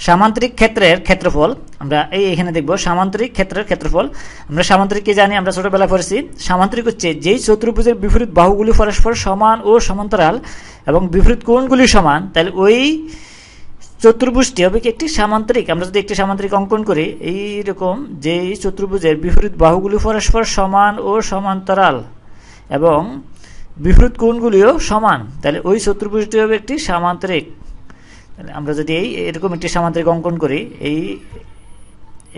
সামান্তরিক ক্ষেত্রের ক্ষেত্রফল আমরা এখানে দেখব। সামান্তরিক ক্ষেত্রের ক্ষেত্রফল আমরা সামান্তরিক কি জানি, আমরা ছোটবেলায় পড়েছি। সামান্তরিক হচ্ছে যেই চতুর্ভুজের বিপরীত বাহুগুলি পরস্পর সমান ও সমান্তরাল এবং বিপরীত কোণগুলি সমান, তাহলে ওই চতুর্ভুজটি হবে একটি সামান্তরিক। আমরা যদি একটি সামান্তরিক অঙ্কন করি, এইরকম যে চতুর্ভুজের বিপরীত বাহুগুলি পরস্পর সমান ও সমান্তরাল এবং বিপরীত কোণগুলিও সমান, তাহলে ওই চতুর্ভুজটি হবে একটি সামান্তরিক। তাহলে আমরা যদি এরকম একটি সামান্তরিক অঙ্কন করি,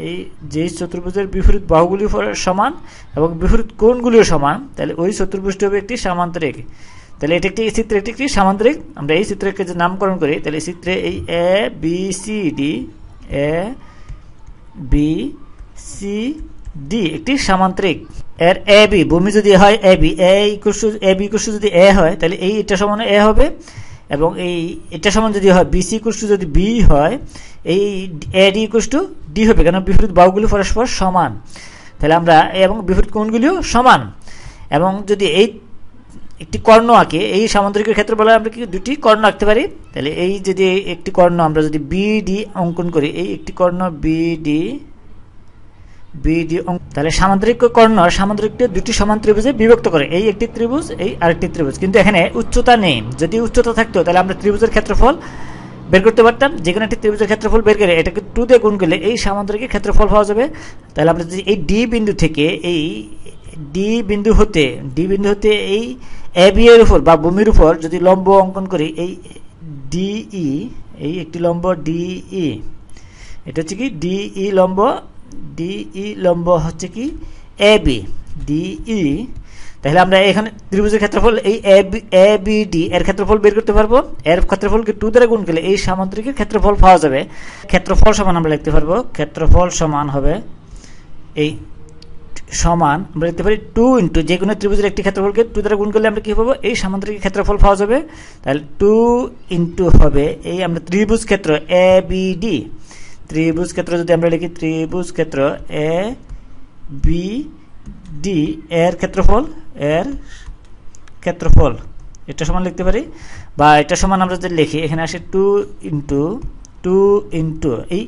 এই যে চতুর্ভুজের বিপরীত বাহুগুলি সমান এবং বিপরীত কোণগুলিও সমান, তাহলে ওই চতুর্ভুজটি হবে একটি সামান্তরিক। তাহলে এটা একটি চিত্রে একটি সামান্তরিক। আমরা এই চিত্রকে যে নামকরণ করি, তাহলে এই চিত্রে এই এ বি সি ডি একটি সামান্তরিক। এর এ বি ভূমি যদি হয় এ বি যদি এ হয়, তাহলে এটা সমান এ হবে, এবং এটা সমান যদি হয় বিসি যদি বি হয়, এই এ ডি ডি হবে, কারণ বিপরীত বাহুগুলি পরস্পর সমান। তাহলে আমরা এবং বিপরীত কোণগুলিও সমান। এবং যদি এই একটি কর্ণ আঁকে, এই সামান্তরিকের ক্ষেত্রে বলা আমরা কি দুটি কর্ণ আঁকতে পারি। তাহলে এই যদি একটি কর্ণ আমরা যদি বিডি অঙ্কন করি, এই একটি কর্ণ বিডি তাহলে সামান্তরিক কর্ণ সামান্তরিকটি দুটি সমান ত্রিভুজে বিভক্ত করে, এই একটি ত্রিভুজ, এই আরেকটি ত্রিভুজ। কিন্তু এখানে উচ্চতা নেই। যদি উচ্চতা থাকতো তাহলে আমরা ত্রিভুজের ক্ষেত্রফল বের করতে পারতাম। যে কোনো একটি ত্রিভুজের ক্ষেত্রফল বের করে এটাকে 2 দিয়ে গুণ করলে এই সামান্তরিকের ক্ষেত্রফল পাওয়া যাবে। তাহলে আমরা যদি এই ডি বিন্দু থেকে এই ডি বিন্দু হতে এই এ বি এর উপর বা ভূমির উপর যদি লম্ব অঙ্কন করি, এই ডিই, এই একটি লম্ব ডিই, এটা হচ্ছে কি ডিই লম্ব হচ্ছে কি এ বি ডিই। তাহলে আমরা এখানে ত্রিভুজের ক্ষেত্রফল এই এ বি ডি এর ক্ষেত্রফল বের করতে পারবো। এর ক্ষেত্রফলকে 2 দ্বারা গুণ করলে এই সামান্তরিকের ক্ষেত্রফল পাওয়া যাবে। ক্ষেত্রফল সমান আমরা লিখতে পারবো, ক্ষেত্রফল সমান হবে এই সমান আমরা লিখতে পারি 2 ইন্টু যে কোনো ত্রিভুজের একটি ক্ষেত্রফলকে 2 দ্বারা গুণ করলে আমরা কি পাবো, এই সামান্তরিকের ক্ষেত্রফল পাওয়া যাবে। তাহলে 2 ইন্টু হবে এই আমরা ত্রিভুজ ক্ষেত্র এ বি ডি, ত্রিভুজ ক্ষেত্র যদি আমরা লিখি ত্রিভুজ ক্ষেত্র এ বি ডি এর ক্ষেত্রফল এটা সমান লিখতে পারি। বা এটা সমান আমরা যদি লিখি, এখানে আসে 2 ইন্টু এই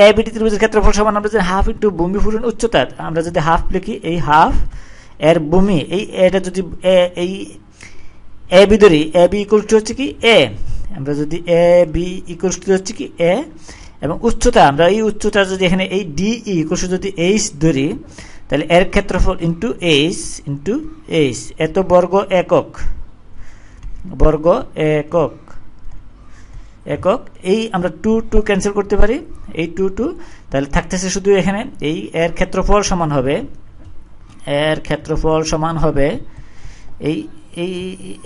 এ বি ডি ত্রিভুজের ক্ষেত্রফল সমান আমরা যদি হাফ ইন্টু ভূমি পূরণ উচ্চতা, আমরা যদি হাফ লিখি, এই হাফ এর ভূমি এটা যদি এই এ বি ধরি, এ বি ইকুয়াল টু হচ্ছে কি এ, আমরা যদি এ বি ইকুয়াল টু হচ্ছে কি এ, এবং উচ্চতা আমরা এই উচ্চতা যদি এখানে এই ডিই ইকুয়াল টু যদি এইচ ধরি, তাহলে এর ক্ষেত্রফল ইন্টু এইচ এত বর্গ একক এই আমরা 2 ক্যান্সেল করতে পারি, এই 2 তাহলে থাকতেছে শুধু এখানে এই এর ক্ষেত্রফল সমান হবে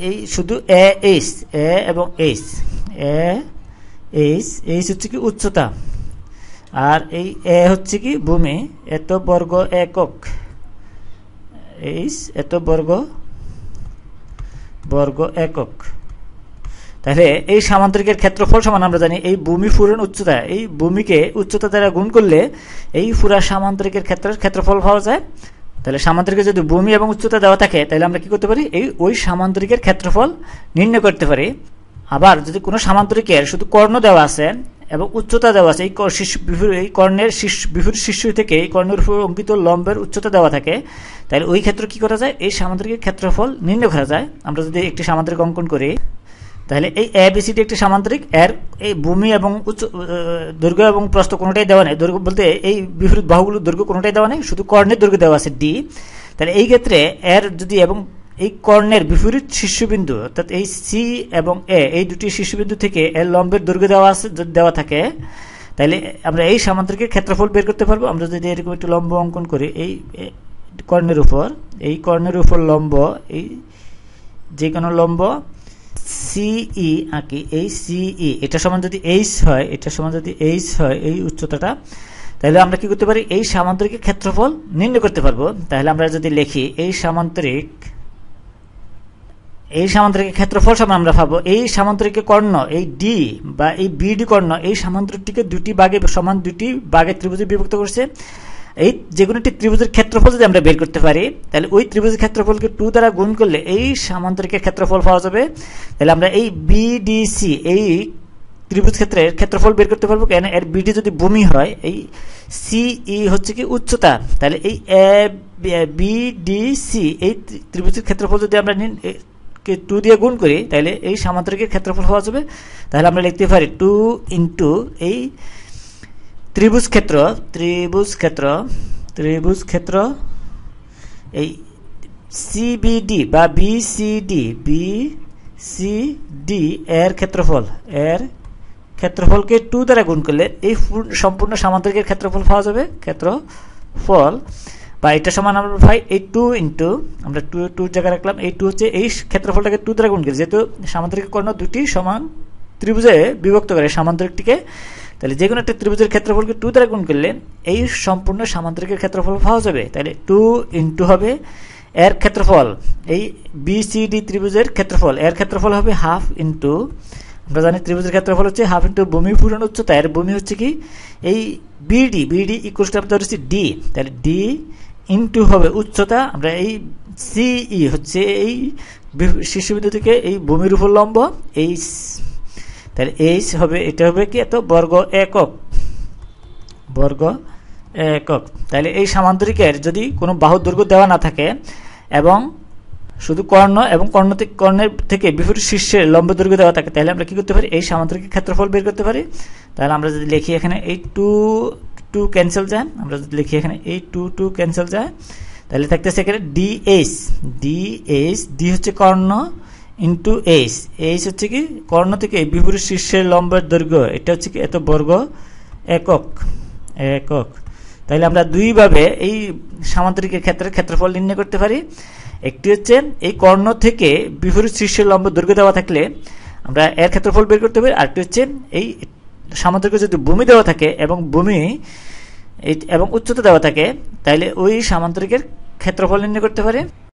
এই শুধু এইচ এবং এইচ হচ্ছে কি উচ্চতা, আর এই এ হচ্ছে কি ভূমি, এত বর্গ একক, এইচ এত বর্গ একক। তাহলে এই সামান্তরিকের ক্ষেত্রফল সমান আমরা জানি এই ভূমি পূরণ উচ্চতা, এই ভূমিকে উচ্চতা দ্বারা গুণ করলে এই পুরা সামান্তরিকের ক্ষেত্রফল পাওয়া যায়। তাহলে সামান্তরিকে যদি ভূমি এবং উচ্চতা দেওয়া থাকে, তাহলে আমরা কি করতে পারি, ওই সামান্তরিকের ক্ষেত্রফল নির্ণয় করতে পারি। আবার যদি কোনো সামান্তরিকের শুধু কর্ণ দেওয়া আছে এবং উচ্চতা দেওয়া আছে, এই কর্ণের বিপরীত শীর্ষ থেকে এই কর্ণের উপর অঙ্কিত লম্বের উচ্চতা দেওয়া থাকে, তাহলে ওই ক্ষেত্রে কি করা যায়, এই সামান্তরিকের ক্ষেত্রফল নির্ণয় করা যায়। আমরা যদি একটি সামান্তরিক অঙ্কন করি, তাহলে এই এবিসিডি একটি সামান্তরিক, এর এই ভূমি এবং দৈর্ঘ্য এবং প্রস্থ কোনোটাই দেওয়া নেই। দৈর্ঘ্য বলতে এই বিপরীত বাহুগুলোর দৈর্ঘ্য কোনোটাই দেওয়া নেই, শুধু কর্ণের দৈর্ঘ্য দেওয়া আছে ডি। তাহলে এই ক্ষেত্রে এর যদি এবং এই কর্ণের বিপরীত শীর্ষবিন্দু অর্থাৎ এই সি এবং এ এই দুটি শীর্ষবিন্দু থেকে এর লম্বের দৈর্ঘ্য দেওয়া থাকে, তাহলে আমরা এই সামান্তরিকের ক্ষেত্রফল বের করতে পারবো। আমরা যদি এরকম একটি লম্ব অঙ্কন করি, এই কর্ণের উপর লম্ব, এই যে কোনো লম্ব সিই আঁকি, এই সিই এটা সমান যদি এইচ হয়, এই উচ্চতাটা, তাহলে আমরা কি করতে পারি, এই সামান্তরিকের ক্ষেত্রফল নির্ণয় করতে পারবো। তাহলে আমরা যদি লিখি এই সামান্তরিকের ক্ষেত্রফল সমান আমরা পাবো এই সামান্তরিকের কর্ণ এই ডি বা এই বিডি কর্ণ এই সামান্তরিকটিকে দুটি ভাগে ত্রিভুজে বিভক্ত করছে। এই যেকোনো একটি ত্রিভুজের ক্ষেত্রফল যদি আমরা বের করতে পারি, তাহলে ওই ত্রিভুজের ক্ষেত্রফলকে 2 দ্বারা গুণ করলে এই সামান্তরিকের ক্ষেত্রফল পাওয়া যাবে। তাহলে আমরা এই বিডিসি এই ত্রিভুজ ক্ষেত্রের ক্ষেত্রফল বের করতে পারবো, কেন এর বিডি যদি ভূমি হয়, এই সিই হচ্ছে কি উচ্চতা, তাহলে এই এ বি ডি সি এই ত্রিভুজের ক্ষেত্রফল যদি আমরা 2 দিয়ে গুণ করি, তাহলে এই সামান্তরিকের ক্ষেত্রফল হওয়া যাবে। তাহলে আমরা লিখতে পারি 2 ইন্টু এই ত্রিভুজ ক্ষেত্র এই সিবিডি বা বিসিডি এর ক্ষেত্রফলকে 2 দ্বারা গুণ করলে এই সম্পূর্ণ সামান্তরিকের ক্ষেত্রফল পাওয়া যাবে। ক্ষেত্রফল বা এটা সমান আমরা পাই এই 2 ইন্টু, আমরা 2 জায়গায় রাখলাম, এই 2 হচ্ছে এই ক্ষেত্রফলটাকে 2 দ্বারা গুণ করি, যেহেতু সামান্তরিক কর্ণ দুটি সমান ত্রিভুজে বিভক্ত করে সামান্তরিকটিকে, তাহলে যে কোনো একটা ত্রিভুজের ক্ষেত্রফলকে 2 দ্বারা গুণ করলে এই সম্পূর্ণ সামান্তরিকের ক্ষেত্রফল পাওয়া যাবে। তাহলে 2 ইন্টু হবে এর ক্ষেত্রফল, এই বিসিডি ত্রিভুজের ক্ষেত্রফল, এর ক্ষেত্রফল হবে হাফ ইন্টু, আমরা জানি ত্রিভুজের ক্ষেত্রফল হচ্ছে হাফ ইন্টু ভূমি পূরণ উচ্চতা, এর ভূমি হচ্ছে কি এই বিডি ইকুয়ালস টু আমরা ধরেছি ডি, তাহলে ডি ইন্টু হবে উচ্চতা, আমরা এই সিই হচ্ছে এই শীর্ষবিন্দু থেকে এই ভূমির উপর লম্ব, এই তাহলে এইচ হবে, এটা হবে কি এত বর্গ একক। তাহলে এই সামান্তরিকের যদি কোনো বাহুর দৈর্ঘ্য দেওয়া না থাকে এবং শুধু কর্ণ এবং কর্ণের থেকে বিপরীত শীর্ষে লম্ব দৈর্ঘ্য দেওয়া থাকে, তাহলে আমরা কি করতে পারি, এই সামান্তরিকের ক্ষেত্রফল বের করতে পারি। তাহলে আমরা যদি লিখি এখানে এই 2 ক্যান্সেল যায়, আমরা যদি লিখি এখানে এই 2 ক্যান্সেল যায়, তাহলে থাকতেছে এখানে ডি হচ্ছে কর্ণ ইন্টু এইচ হচ্ছে কি কর্ণ থেকে বিপরীত শীর্ষের লম্বের দৈর্ঘ্য, এটা হচ্ছে কি এত বর্গ একক। তাহলে আমরা দুইভাবে এই সামান্তরিকের ক্ষেত্রফল নির্ণয় করতে পারি। একটি হচ্ছে এই কর্ণ থেকে বিপরীত শীর্ষের লম্ব দৈর্ঘ্য দেওয়া থাকলে আমরা এর ক্ষেত্রফল বের করতে পারি, আরেকটি হচ্ছে এই সামান্তরিক যদি ভূমি দেওয়া থাকে এবং উচ্চতা দেওয়া থাকে, তাহলে ওই সামান্তরিকের ক্ষেত্রফল নির্ণয় করতে পারি।